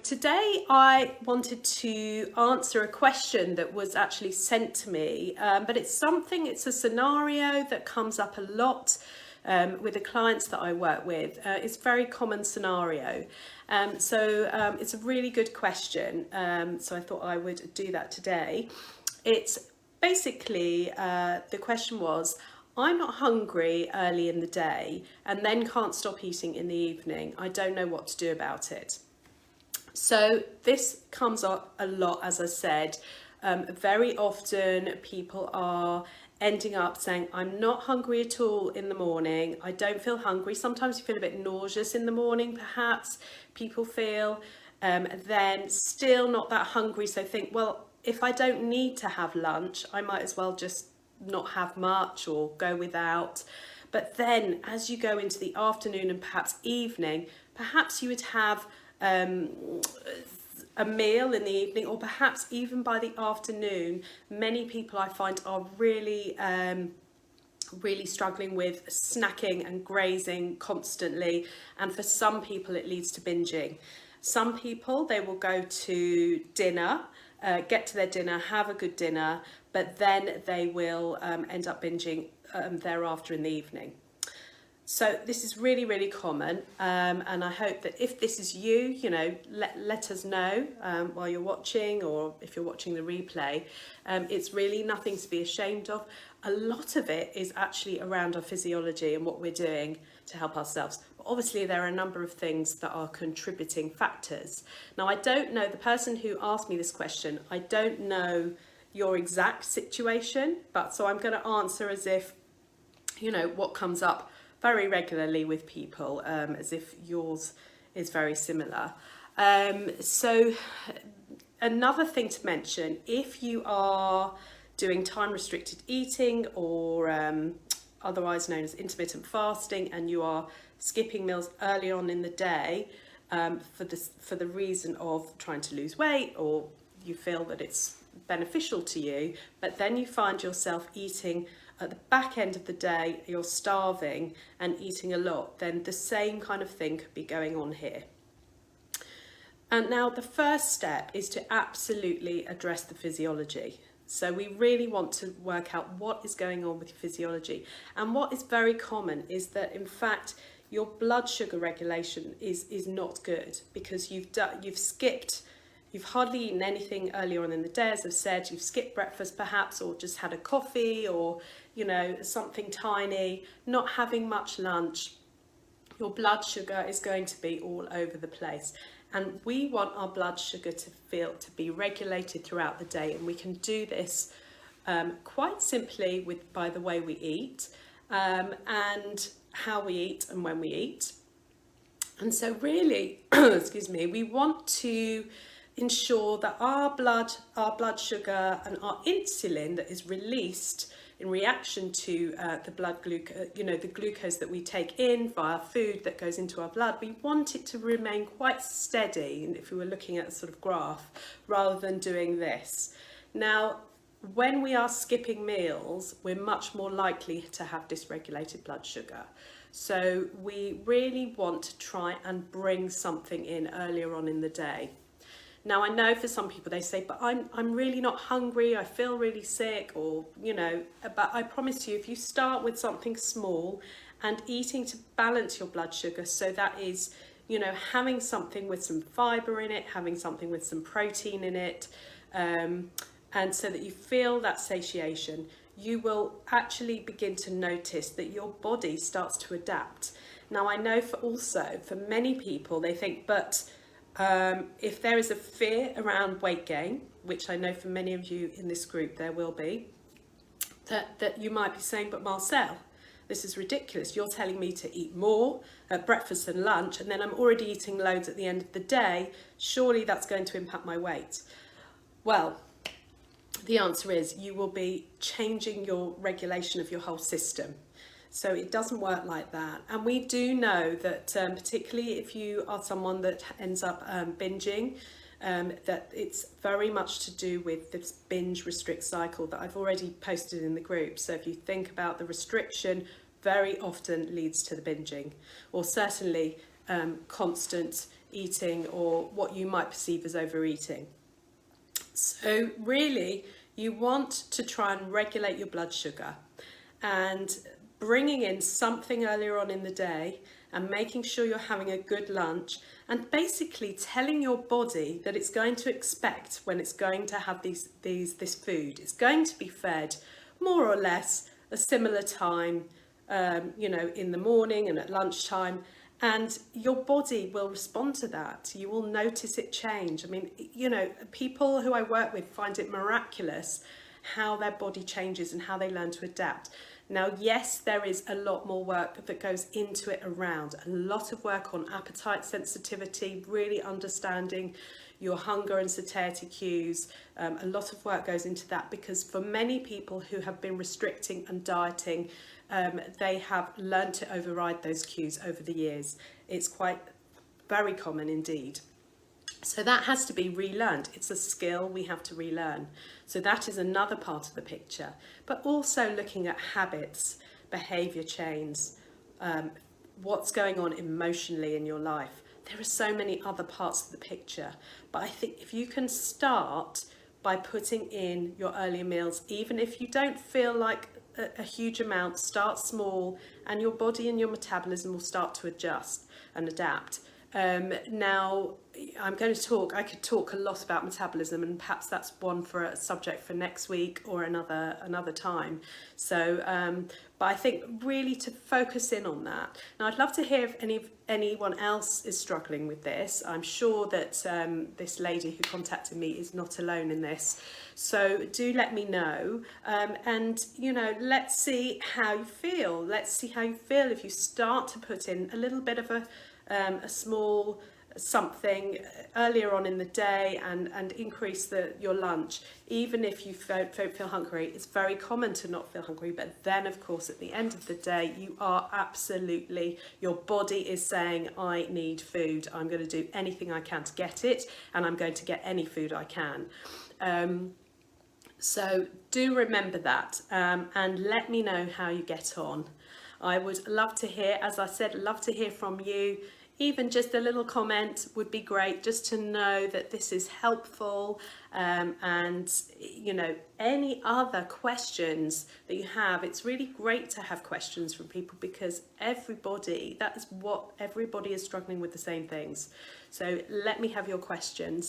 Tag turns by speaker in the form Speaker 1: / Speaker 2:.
Speaker 1: Today I wanted to answer a question that was actually sent to me, but it's a scenario that comes up a lot with the clients that I work with. It's a very common scenario. It's a really good question. So I thought I would do that today. It's basically, the question was, I'm not hungry early in the day and then can't stop eating in the evening. I don't know what to do about it. So this comes up a lot, as I said. Very often people are ending up saying, I'm not hungry at all in the morning. I don't feel hungry. Sometimes you feel a bit nauseous in the morning, perhaps people feel, then still not that hungry. So think, well, if I don't need to have lunch, I might as well just not have much or go without. But then as you go into the afternoon and perhaps evening, perhaps you would have a meal in the evening, or perhaps even by the afternoon. Many people I find are really struggling with snacking and grazing constantly, and for some people it leads to binging. Some people, they will go to dinner, get to their dinner, have a good dinner, but then they will end up binging thereafter in the evening. So this is really, really common, and I hope that if this is you, let us know while you're watching, or if you're watching the replay. It's really nothing to be ashamed of. A lot of it is actually around our physiology and what we're doing to help ourselves. But obviously there are a number of things that are contributing factors. Now, I don't know, the person who asked me this question, I don't know your exact situation, but so I'm going to answer as if, what comes up very regularly with people, as if yours is very similar. So another thing to mention, if you are doing time restricted eating, or otherwise known as intermittent fasting, and you are skipping meals early on in the day for the reason of trying to lose weight, or you feel that it's beneficial to you, but then you find yourself eating at the back end of the day, you're starving and eating a lot, then the same kind of thing could be going on here. And now the first step is to absolutely address the physiology. So we really want to work out what is going on with your physiology. And what is very common is that, in fact, your blood sugar regulation is not good, because you've hardly eaten anything earlier on in the day, as I've said. You've skipped breakfast perhaps, or just had a coffee, or something tiny, not having much lunch. Your blood sugar is going to be all over the place, and we want our blood sugar to be regulated throughout the day, and we can do this quite simply by the way we eat, and how we eat and when we eat. And so really, excuse me, we want to ensure that our blood sugar and our insulin that is released in reaction to the blood glucose, the glucose that we take in via food that goes into our blood, we want it to remain quite steady. And if we were looking at a sort of graph, rather than doing this. Now, when we are skipping meals, we're much more likely to have dysregulated blood sugar. So we really want to try and bring something in earlier on in the day. Now, I know for some people they say, but I'm really not hungry, I feel really sick, or, but I promise you, if you start with something small and eating to balance your blood sugar, so that is, having something with some fibre in it, having something with some protein in it, and so that you feel that satiation, you will actually begin to notice that your body starts to adapt. Now, I know for many people, they think, but if there is a fear around weight gain, which I know for many of you in this group there will be, that you might be saying, but Marcel, this is ridiculous. You're telling me to eat more at breakfast and lunch, and then I'm already eating loads at the end of the day. Surely that's going to impact my weight. Well, the answer is you will be changing your regulation of your whole system. So it doesn't work like that. And we do know that particularly if you are someone that ends up binging, that it's very much to do with this binge restrict cycle that I've already posted in the group. So if you think about the restriction, very often leads to the binging, or certainly constant eating or what you might perceive as overeating. So really, you want to try and regulate your blood sugar, and bringing in something earlier on in the day and making sure you're having a good lunch, and basically telling your body that it's going to expect when it's going to have this food. It's going to be fed more or less a similar time, in the morning and at lunchtime, and your body will respond to that. You will notice it change. I mean, people who I work with find it miraculous how their body changes and how they learn to adapt. Now, yes, there is a lot more work that goes into it around. A lot of work on appetite sensitivity, really understanding your hunger and satiety cues. A lot of work goes into that, because for many people who have been restricting and dieting, they have learned to override those cues over the years. It's quite very common indeed. So that has to be relearned. It's a skill we have to relearn. So that is another part of the picture. But also looking at habits, behaviour chains, what's going on emotionally in your life. There are so many other parts of the picture. But I think if you can start by putting in your earlier meals, even if you don't feel like a huge amount, start small, and your body and your metabolism will start to adjust and adapt. Now, I could talk a lot about metabolism, and perhaps that's one for a subject for next week or another time. So, but I think really to focus in on that. Now, I'd love to hear if anyone else is struggling with this. I'm sure that this lady who contacted me is not alone in this. So do let me know, and let's see how you feel. Let's see how you feel if you start to put in a little bit of a small something earlier on in the day and increase your lunch, even if you don't feel hungry. It's very common to not feel hungry, but then of course at the end of the day you are your body is saying, I need food, I'm going to do anything I can to get it, and I'm going to get any food I can. So do remember that, and let me know how you get on. I would love to hear, as I said, love to hear from you. Even just a little comment would be great, just to know that this is helpful. And any other questions that you have, it's really great to have questions from people, because everybody is struggling with the same things. So let me have your questions.